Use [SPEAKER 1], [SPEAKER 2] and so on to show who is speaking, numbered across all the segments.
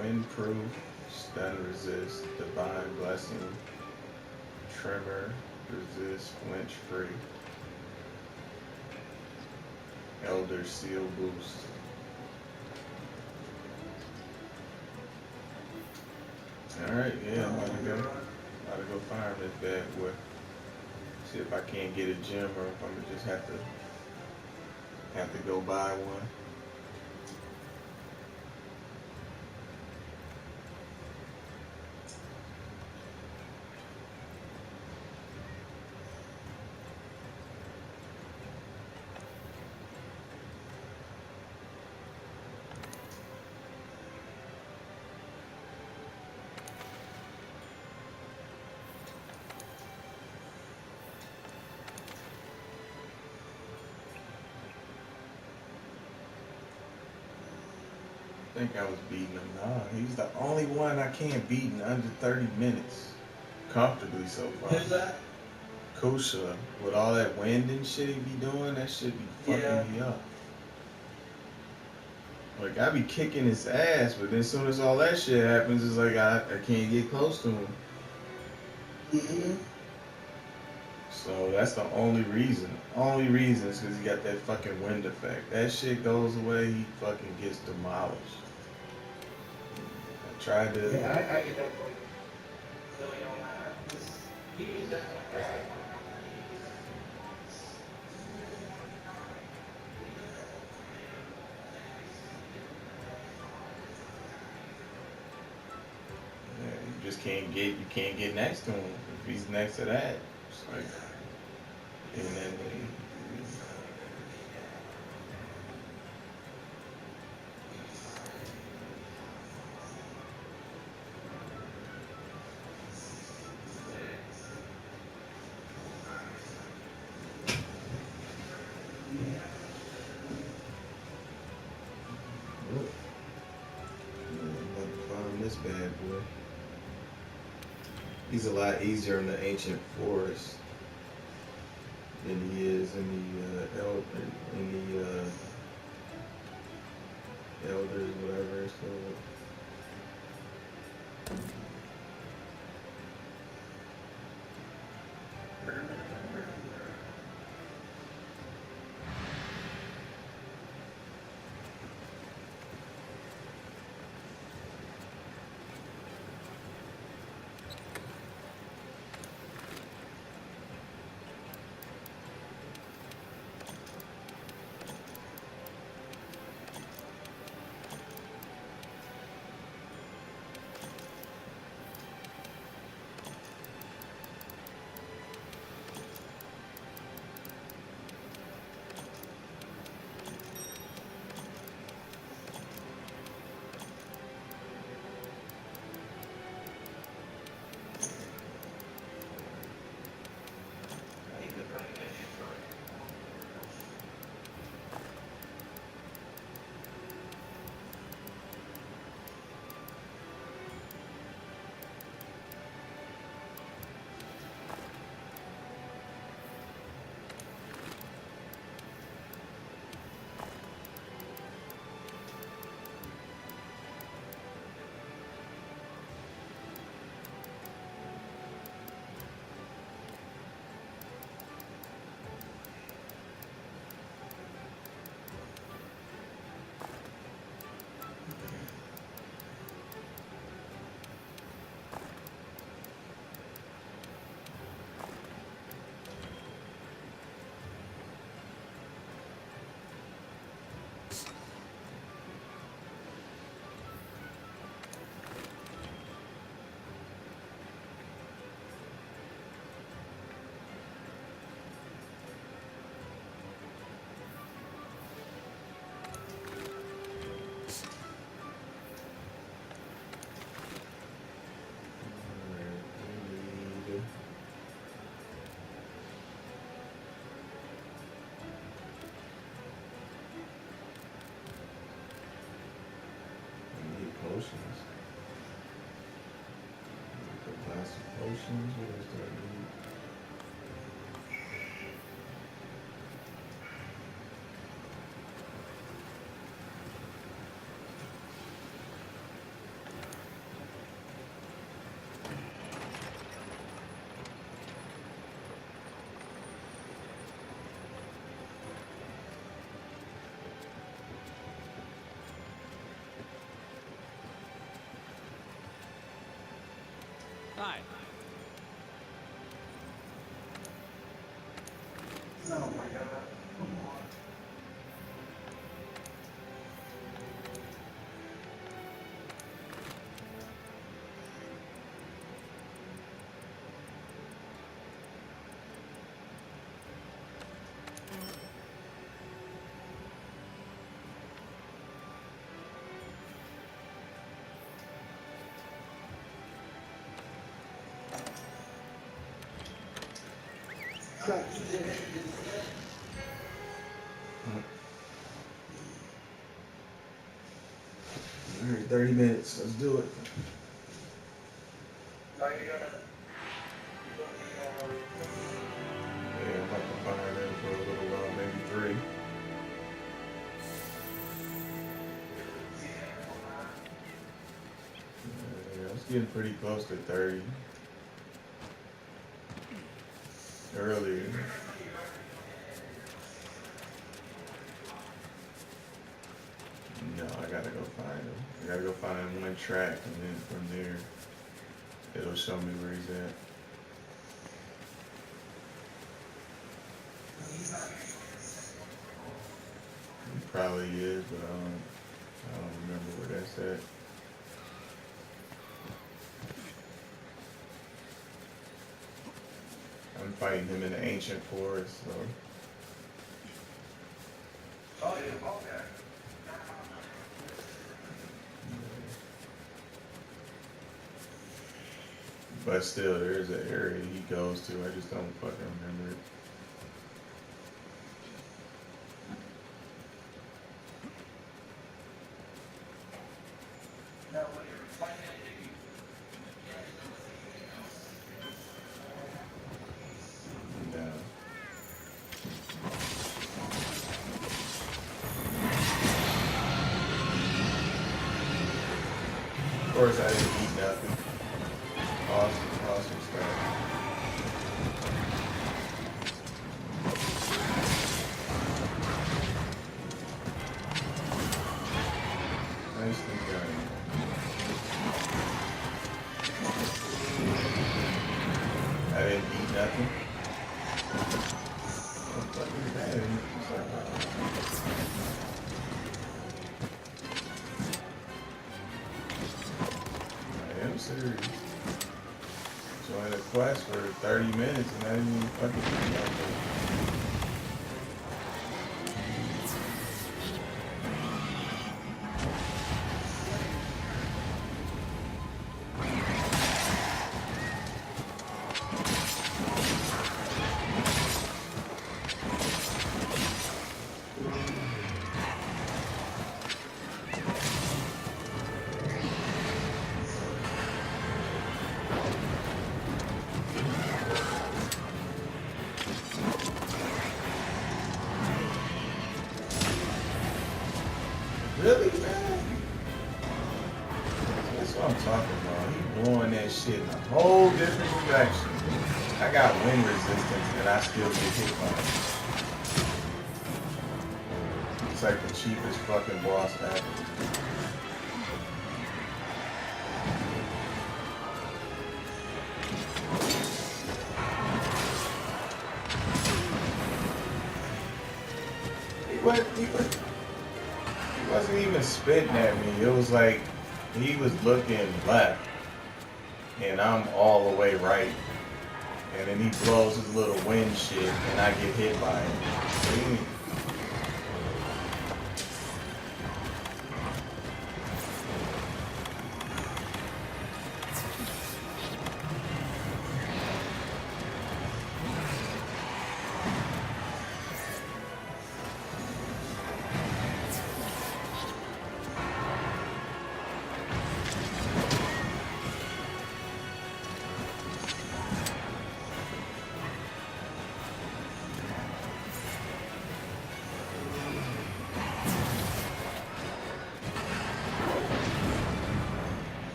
[SPEAKER 1] Windproof, stun resist, divine blessing, tremor resist, flinch free, elder seal boost. All right, yeah, I'm about to go farm this bad boy. See if I can't get a gym or if I'm gonna just have to go buy one. I think I was beating him. Nah, he's the only one I can't beat in under 30 minutes comfortably so far.
[SPEAKER 2] Who's that?
[SPEAKER 1] Kusha, with all that wind and shit he be doing, that shit be fucking me up. Like, I be kicking his ass, but then as soon as all that shit happens, it's like I can't get close to him.
[SPEAKER 2] Mm-hmm.
[SPEAKER 1] So that's the only reason. Only reason is because he got that fucking wind effect. That shit goes away, he fucking gets demolished. I tried to.
[SPEAKER 2] Yeah, I get that point. So, you know, he is that.
[SPEAKER 1] Yeah, you can't get next to him. If he's next to that, it's like, and then I'm about to find this bad boy. He's a lot easier in the ancient forest than he is in the elders, whatever it's called. Potions. Apply some potions. What else do I need?
[SPEAKER 3] Hi.
[SPEAKER 2] Oh my god.
[SPEAKER 1] Alright, 30 minutes. Let's do it.
[SPEAKER 2] Are you gonna?
[SPEAKER 1] Yeah, I'm about to fire in for a little while, maybe 3. Yeah, I was getting pretty close to 30 earlier. No, I gotta go find him. I gotta go find one track, and then from there, it'll show me where he's at. He probably is, but I don't remember where that's at. I'm fighting him in the ancient forest, so.
[SPEAKER 2] Oh, yeah, okay.
[SPEAKER 1] But still, there is an area he goes to. I just don't fucking remember it.
[SPEAKER 2] No, when you're fighting it,
[SPEAKER 1] No. Of course, I didn't eat nothing. Awesome stuff. Nicely done. I didn't eat nothing. What the fuck is that? I am serious. Joined a quest for 30 minutes and I didn't even fucking eat nothing. Really, man? That's what I'm talking about. He blowing that shit in a whole different direction. I got wind resistance and I still get hit by it. It's like the cheapest fucking boss ever. He wasn't even spitting at me. It was like he was looking left and I'm all the way right. And then he blows his little wind shit and I get hit by it.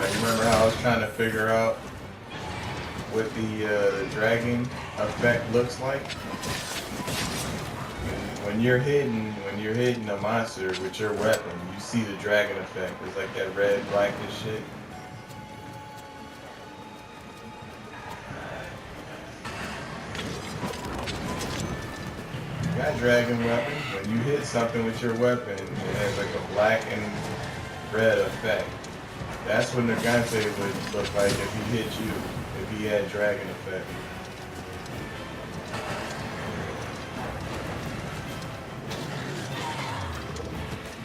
[SPEAKER 1] Like, remember how I was trying to figure out what the dragging effect looks like? When you're hitting a monster with your weapon, you see the dragon effect. It's like that red, blackish shit. You got dragon weapons. When you hit something with your weapon, it has like a black and red effect. That's what Nagante would look like if he hit you, if he had dragon effect.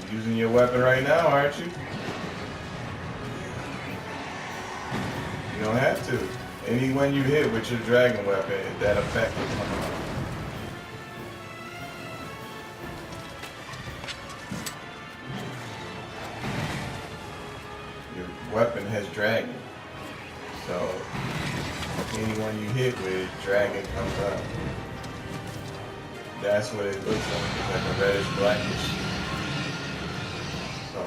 [SPEAKER 1] You're using your weapon right now, aren't you? You don't have to. Anyone you hit with your dragon weapon, that effect will come out. Weapon has dragon, so anyone you hit with, dragon comes out. That's what it looks like. It's like a reddish blackish. So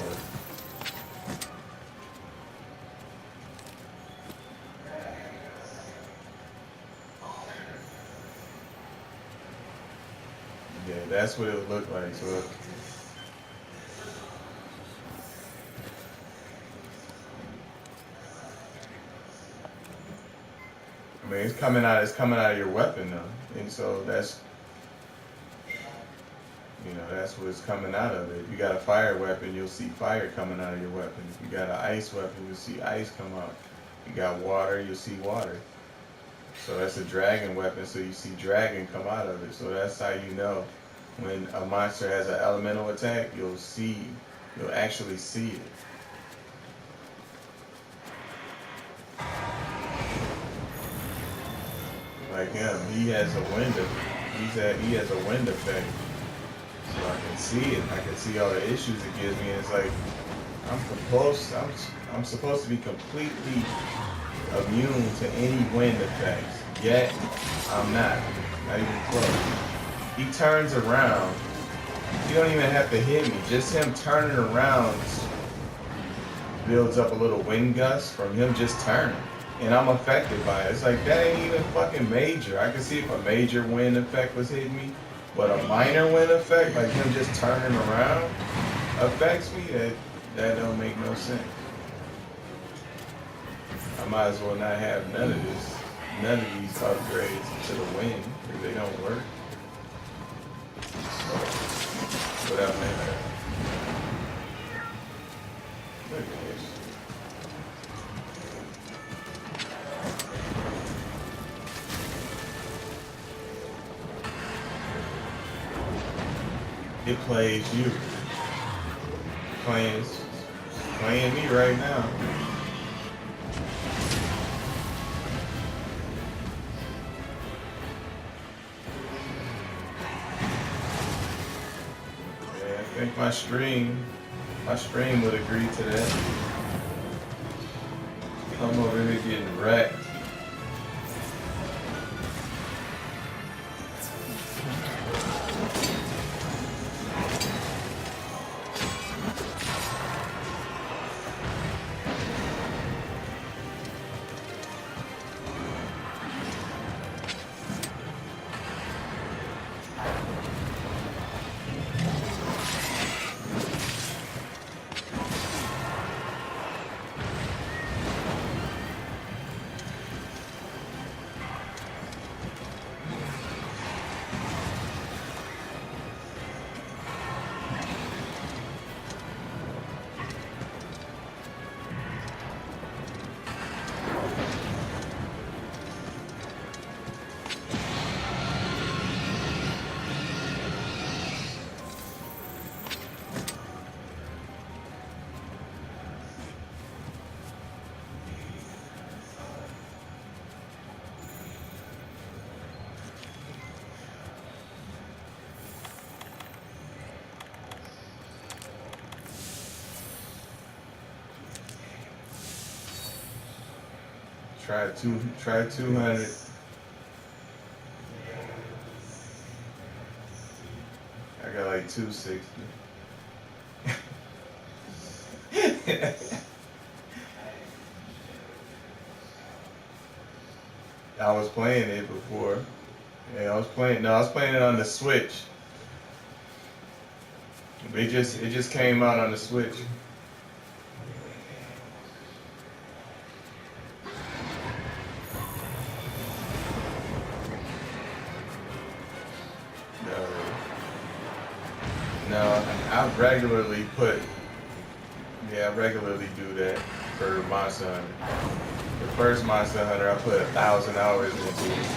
[SPEAKER 1] yeah, that's what it would look like. So I mean, it's coming out of your weapon though, and so that's, that's what's coming out of it. If you got a fire weapon, you'll see fire coming out of your weapon. If you got an ice weapon, you'll see ice come out. If you got water, you'll see water. So that's a dragon weapon, so you see dragon come out of it. So that's how you know when a monster has an elemental attack, you'll actually see it. Like him, he has a wind he has a wind effect. So I can see it. I can see all the issues it gives me. And it's like I'm supposed to be completely immune to any wind effects. Yet I'm not even close. He turns around. You don't even have to hit me. Just him turning around builds up a little wind gust from him just turning. And I'm affected by it. It's like, that ain't even fucking major. I can see if a major wind effect was hitting me, but a minor wind effect, like him just turning around, affects me. That don't make no sense. I might as well not have none of these upgrades to the wind, because they don't work. So, whatever, man. Look at this. It plays you. Playing me right now. Yeah, I think my stream would agree to that. I'm over here getting wrecked. Try 200. I got like 260. I was playing it before. Yeah, I was playing. No, I was playing it on the Switch. It just came out on the Switch. No, no, I regularly put. Yeah, I regularly do that for Monster Hunter. The first Monster Hunter, I put 1,000 hours into it.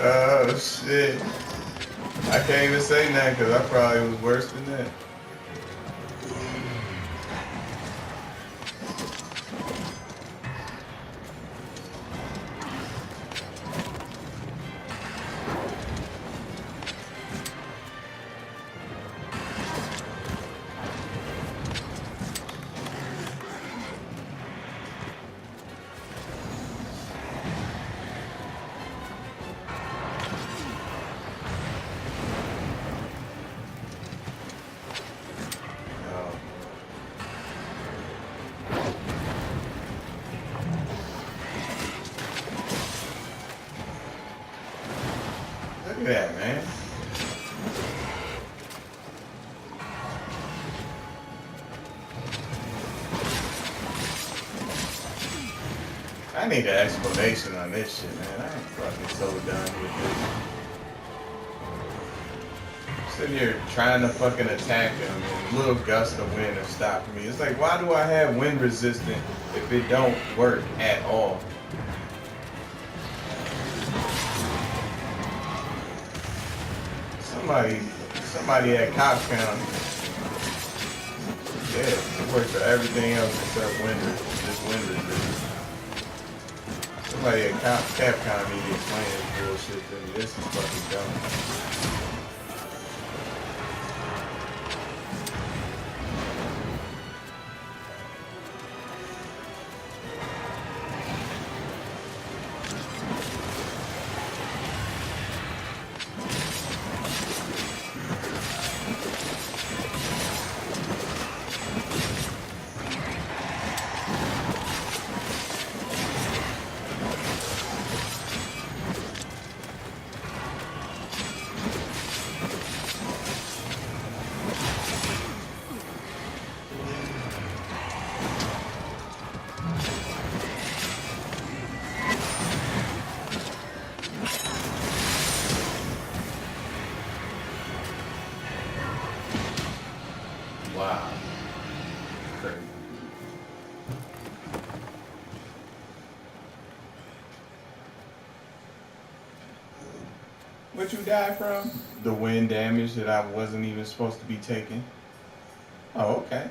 [SPEAKER 1] Oh shit! I can't even say that because I probably was worse than that. Oh. Look at that, man. I need an explanation on this shit, man. I am fucking so done with this. Sitting here trying to fucking attack him and a little gust of wind is stopping me. It's like, why do I have wind resistant if it don't work at all? Somebody at Cops County. Yeah, it works for everything else except just wind resistant. Somebody at Capcom need to explain this bullshit to me. This is fucking dumb. What you died from? The wind damage that I wasn't even supposed to be taking. Oh, okay.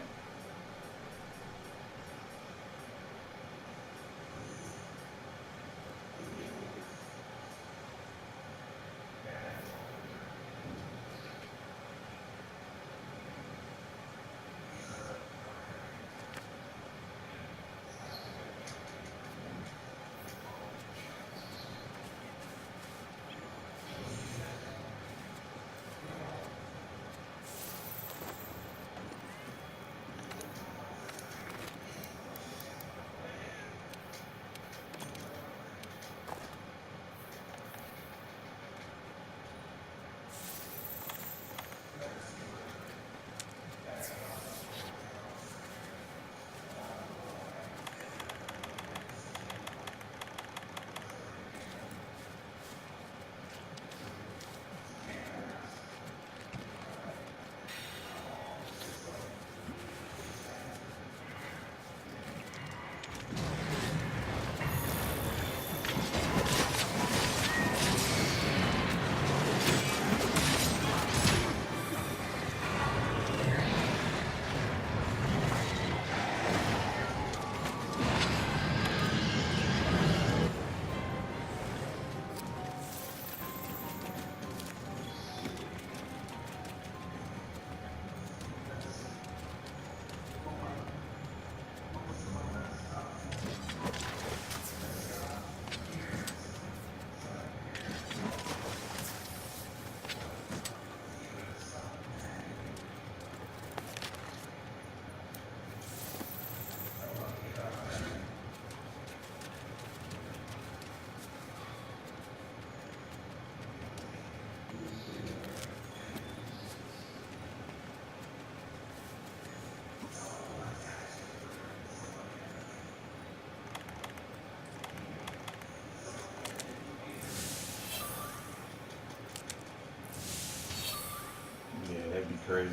[SPEAKER 1] Yeah, that'd be crazy.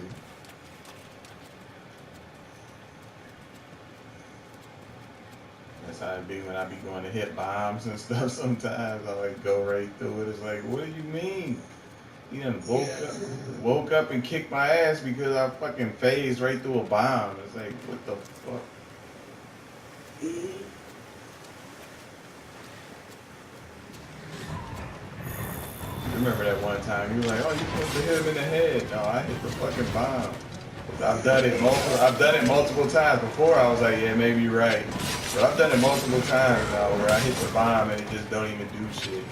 [SPEAKER 1] That's how it be when I be going to hit bombs and stuff sometimes. I like go right through it. It's like, what do you mean? You done woke up and kicked my ass because I fucking phased right through a bomb. It's like, what the fuck? Remember that one time you were like, oh, you supposed to hit him in the head. No, I hit the fucking bomb. I've done it multiple times. Before I was like, yeah, maybe you're right. But I've done it multiple times now where I hit the bomb and it just don't even do shit.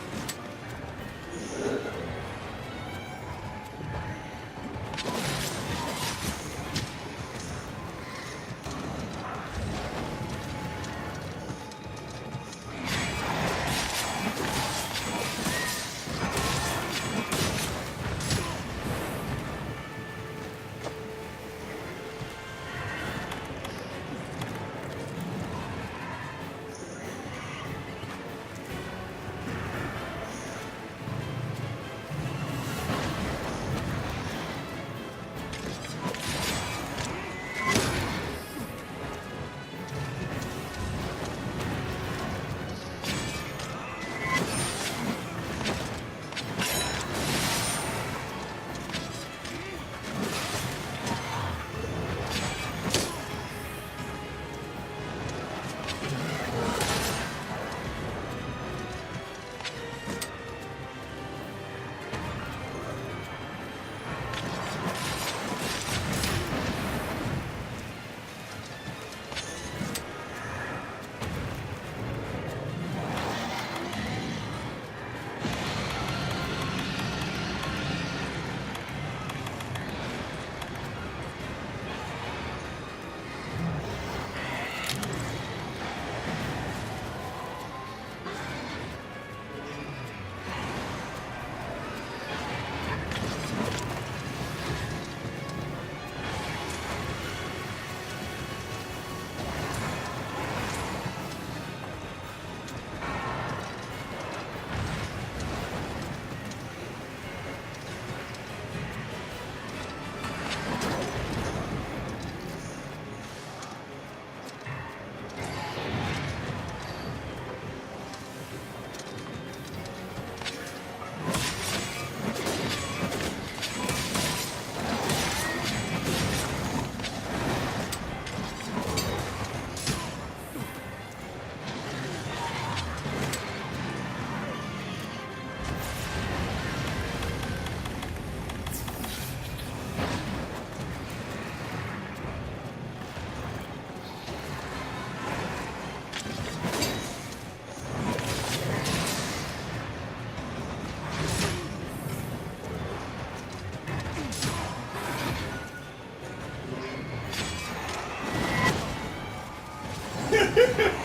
[SPEAKER 1] Oh.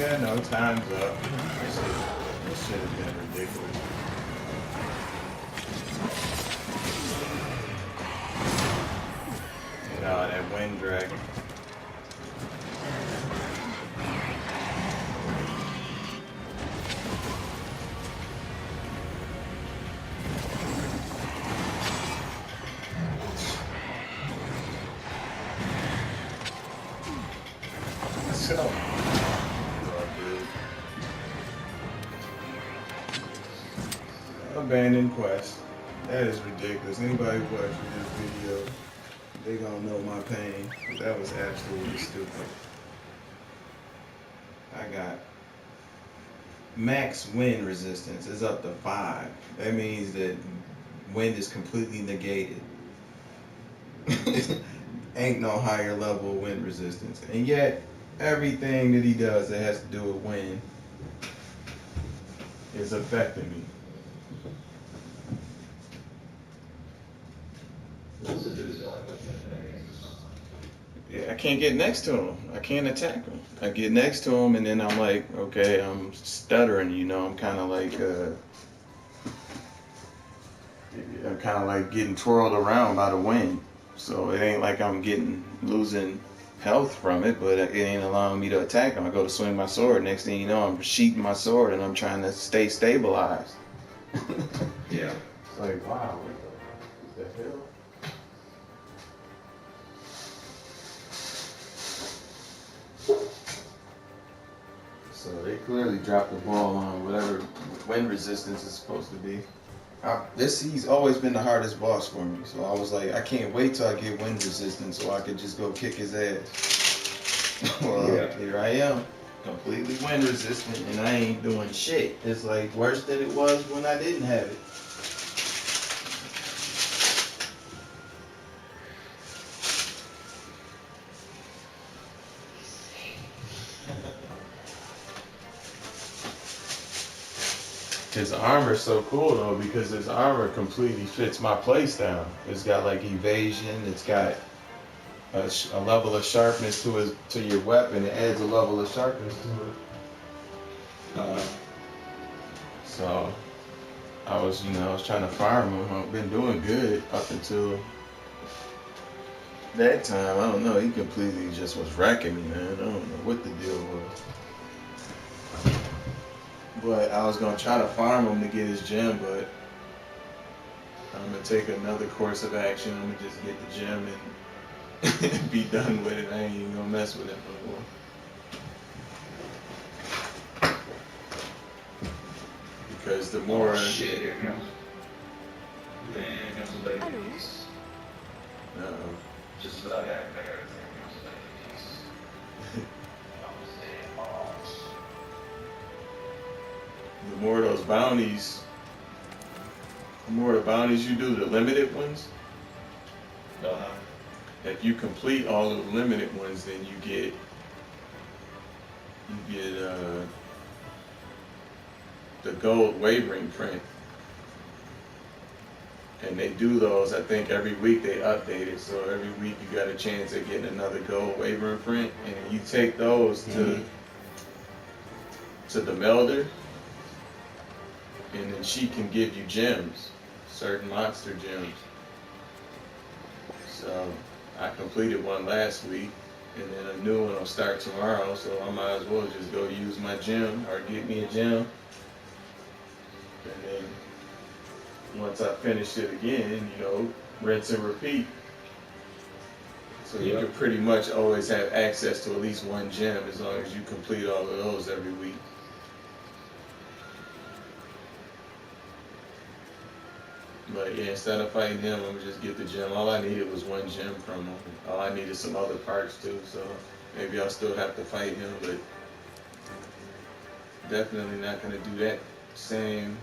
[SPEAKER 1] Yeah, no, time's up. This shit has been ridiculous. No, that wind dragon. So, oh, dude. Abandoned quest. That is ridiculous. Anybody watching this video, they gonna know my pain. That was absolutely stupid. I got max wind resistance is up to 5. That means that wind is completely negated. Ain't no higher level of wind resistance. And yet, everything that he does that has to do with wind is affecting me. Yeah, I can't get next to him. I can't attack him. I get next to him and then I'm like, okay, I'm stuttering, you know, I'm kind of like getting twirled around by the wind. So it ain't like I'm losing health from it, but it ain't allowing me to attack him. I go to swing my sword. Next thing you know, I'm sheathing my sword and I'm trying to stay stabilized.
[SPEAKER 3] Yeah.
[SPEAKER 1] It's like, wow, what the hell? So they clearly dropped the ball on whatever wind resistance is supposed to be. He's always been the hardest boss for me. So I was like, I can't wait till I get wind resistance so I could just go kick his ass. Well,
[SPEAKER 3] Yeah.
[SPEAKER 1] here I am, completely wind resistant, and I ain't doing shit. It's like worse than it was when I didn't have it. His armor's so cool though because his armor completely fits my playstyle. It's got like evasion. It's got a level of sharpness to your weapon. It adds a level of sharpness to it. So I was trying to farm him. I've been doing good up until that time. I don't know. He completely just was wrecking me, man. I don't know what the deal was. But I was gonna try to farm him to get his gem, but I'm gonna take another course of action. I'm gonna just get the gem and be done with it. I ain't even gonna mess with it no more. Because the more
[SPEAKER 3] Shit, here comes. Man, here comes the ladies.
[SPEAKER 1] uh-oh.
[SPEAKER 3] Just about that there.
[SPEAKER 1] The more of those bounties, the more the bounties you do, the limited ones. If you complete all of the limited ones, then you get the gold wavering print. And they do those, I think every week they update it. So every week you got a chance at getting another gold wavering print. And you take those to the melder. And then she can give you gems, certain monster gems. So I completed one last week, and then a new one will start tomorrow. So I might as well just go use my gem or get me a gem. And then once I finish it again, rinse and repeat. So you can pretty much always have access to at least one gem as long as you complete all of those every week. But yeah, instead of fighting him, I'm gonna just get the gem. All I needed was one gem from him. All I needed some other parts too, so maybe I'll still have to fight him, but definitely not gonna do that same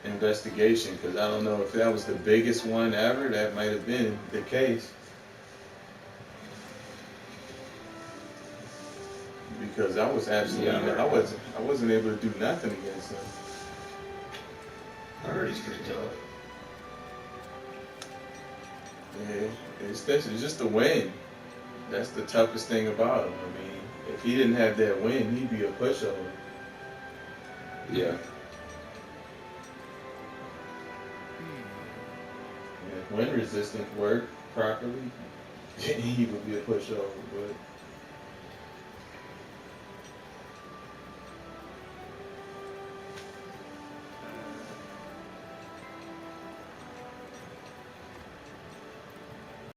[SPEAKER 1] investigation, because I don't know if that was the biggest one ever. That might have been the case. Because I was absolutely, I wasn't able to do nothing against him.
[SPEAKER 3] I heard he's pretty tough.
[SPEAKER 1] Yeah, it's just the wind. That's the toughest thing about him. I mean, If he didn't have that wind, he'd be a pushover.
[SPEAKER 4] Yeah.
[SPEAKER 1] And if wind resistance worked properly, he would be a pushover. But